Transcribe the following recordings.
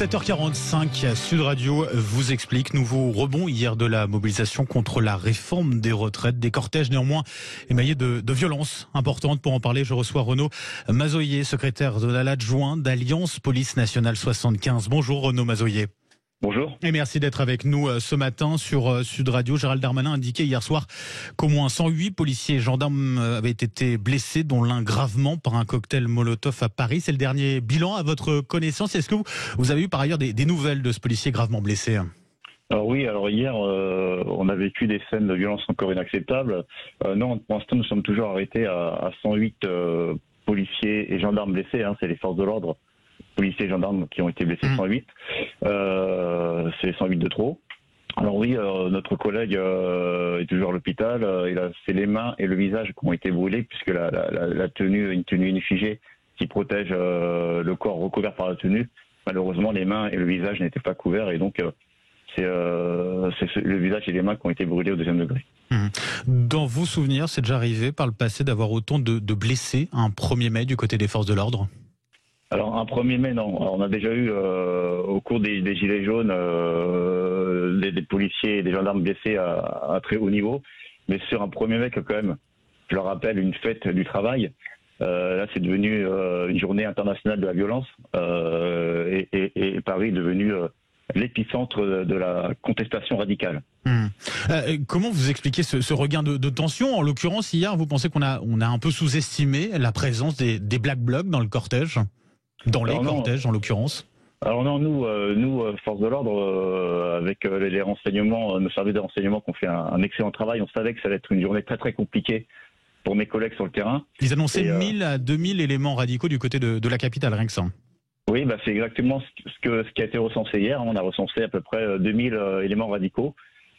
7h45, Sud Radio vous explique. Nouveau rebond hier de la mobilisation contre la réforme des retraites. Des cortèges néanmoins émaillés de violences importantes. Pour en parler, je reçois Renaud Mazoyer, secrétaire de l'adjoint d'Alliance Police Nationale 75. Bonjour Renaud Mazoyer. Bonjour. Et merci d'être avec nous ce matin sur Sud Radio. Gérald Darmanin indiquait hier soir qu'au moins 108 policiers et gendarmes avaient été blessés, dont l'un gravement par un cocktail Molotov à Paris. C'est le dernier bilan à votre connaissance. Est-ce que vous avez eu par ailleurs des nouvelles de ce policier gravement blessé ? Alors oui, hier, on a vécu des scènes de violence encore inacceptables. Non, pour l'instant, nous sommes toujours arrêtés à 108 policiers et gendarmes blessés. C'est les forces de l'ordre. Policiers et gendarmes qui ont été blessés 108. C'est 108 de trop. Alors oui, notre collègue est toujours à l'hôpital. C'est les mains et le visage qui ont été brûlés puisque la tenue, une tenue unifigée qui protège le corps recouvert par la tenue. Malheureusement, les mains et le visage n'étaient pas couverts et donc c'est le visage et les mains qui ont été brûlés au deuxième degré. Dans vos souvenirs, c'est déjà arrivé par le passé d'avoir autant de blessés un 1er mai du côté des forces de l'ordre ? Alors un 1er mai, non. Alors, on a déjà eu au cours des gilets jaunes des policiers et des gendarmes blessés à très haut niveau, mais sur un 1er mai quand même, je le rappelle, une fête du travail. Là, c'est devenu une journée internationale de la violence et Paris est devenu l'épicentre de la contestation radicale. Comment vous expliquez ce regain de tension ? En l'occurrence, hier, vous pensez qu'on a un peu sous-estimé la présence des Black Blocs dans le cortège ? Dans les cortèges, en l'occurrence. Alors non, nous forces de l'ordre, avec les renseignements, nos services de renseignement qui ont fait un excellent travail, on savait que ça allait être une journée très très compliquée pour mes collègues sur le terrain. Ils annonçaient 1000 à 2000 éléments radicaux du côté de la capitale, rien que ça. Oui, c'est exactement ce qui a été recensé hier. On a recensé à peu près 2000 éléments radicaux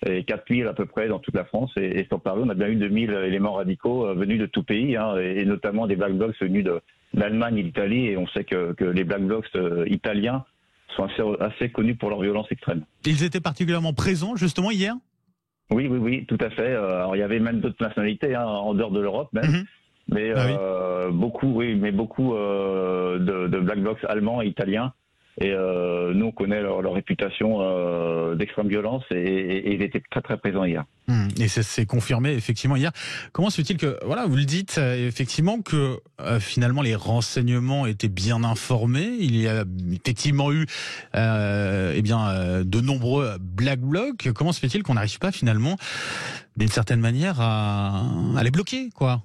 et 4000 à peu près dans toute la France. Et sur Paris, on a bien eu 2000 éléments radicaux venus de tout pays, et notamment des Black Blocs venus d'Allemagne et d'Italie, et on sait que les Black Blocs italiens sont assez connus pour leur violence extrême. Ils étaient particulièrement présents justement hier ? Oui, tout à fait. Alors il y avait même d'autres nationalités en dehors de l'Europe même, mais beaucoup de Black Blocs allemands et italiens. Et nous, on connaît leur réputation d'extrême violence et ils étaient très très présents hier. Et c'est confirmé effectivement hier. Comment se fait-il que, vous le dites effectivement que finalement les renseignements étaient bien informés. Il y a effectivement eu de nombreux Black Blocs. Comment se fait-il qu'on n'arrive pas finalement d'une certaine manière à les bloquer, quoi ?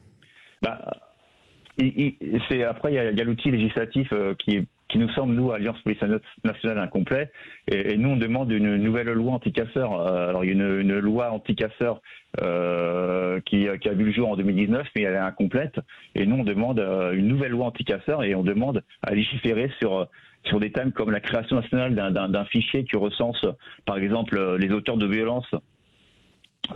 Après, il y a l'outil législatif qui nous semble, nous, Alliance Police Nationale, incomplet. Et nous, on demande une nouvelle loi anti-casseurs. Alors, il y a une loi anti-casseurs qui a vu le jour en 2019, mais elle est incomplète. Et nous, on demande une nouvelle loi anti-casseurs et on demande à légiférer sur des thèmes comme la création nationale d'un fichier qui recense, par exemple, les auteurs de violences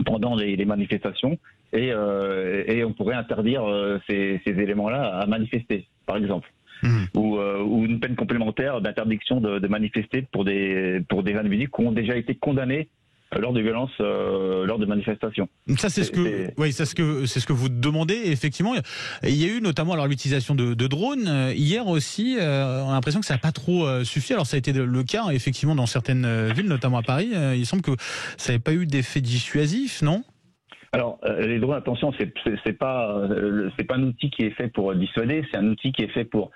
pendant les manifestations. Et on pourrait interdire ces éléments-là à manifester, par exemple. Ou une peine complémentaire d'interdiction de manifester pour des individus qui ont déjà été condamnés lors de violences, lors de manifestations. Ça, c'est ce que vous demandez. Effectivement, il y a eu notamment l'utilisation de drones. Hier aussi, on a l'impression que ça n'a pas trop suffi. Alors ça a été le cas effectivement dans certaines villes, notamment à Paris. Il semble que ça n'avait pas eu d'effet dissuasif, non ? Alors, les drones, attention, c'est pas un outil qui est fait pour dissuader, c'est un outil qui est fait pour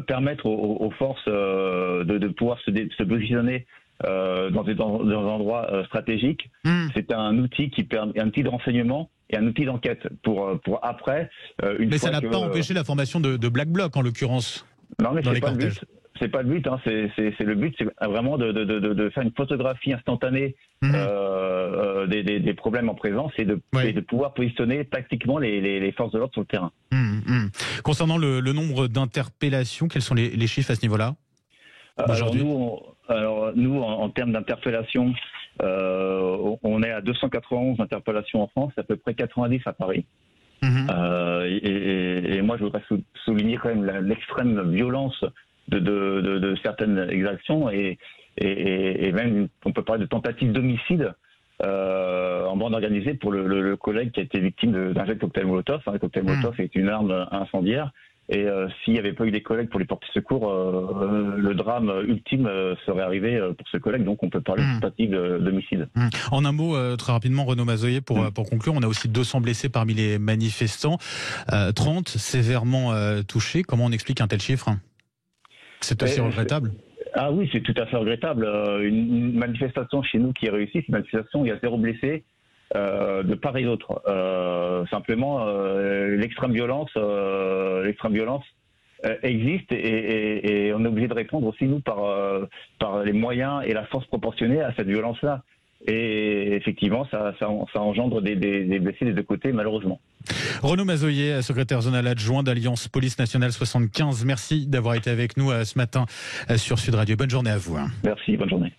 permettre aux forces de pouvoir se positionner dans des endroits stratégiques. C'est un outil un outil de renseignement et un outil d'enquête pour après. Mais ça n'a pas empêché la formation de Black Bloc en l'occurrence. Non, mais c'est pas le but. C'est pas le but, c'est le but, c'est vraiment de faire une photographie instantanée des problèmes en présence et de pouvoir positionner tactiquement les forces de l'ordre sur le terrain. Concernant le nombre d'interpellations, quels sont les chiffres à ce niveau-là aujourd'hui ? Nous, en termes d'interpellations, on est à 291 interpellations en France, à peu près 90 à Paris. Et moi, je voudrais souligner quand même l'extrême violence de certaines exactions et même on peut parler de tentatives d'homicide en bande organisée pour le collègue qui a été victime d'un jet de cocktail Molotov. Le cocktail Molotov est une arme incendiaire Et s'il n'y avait pas eu des collègues pour les porter secours, le drame ultime serait arrivé pour ce collègue. Donc on peut parler de tentative d'homicide. En un mot, très rapidement, Renaud Mazoyer, pour conclure, on a aussi 200 blessés parmi les manifestants, 30 sévèrement touchés. Comment on explique un tel chiffre ? C'est aussi regrettable. Ah oui, c'est tout à fait regrettable. Une manifestation chez nous qui est réussie, c'est une manifestation où il y a 0 blessé de part et d'autre. Simplement, l'extrême violence existe et on est obligé de répondre aussi, nous, par les moyens et la force proportionnée à cette violence-là. Et effectivement, ça engendre des blessés des deux côtés, malheureusement. Renaud Mazoyer, secrétaire zonal adjoint d'Alliance Police Nationale 75. Merci d'avoir été avec nous ce matin sur Sud Radio. Bonne journée à vous. Merci, bonne journée.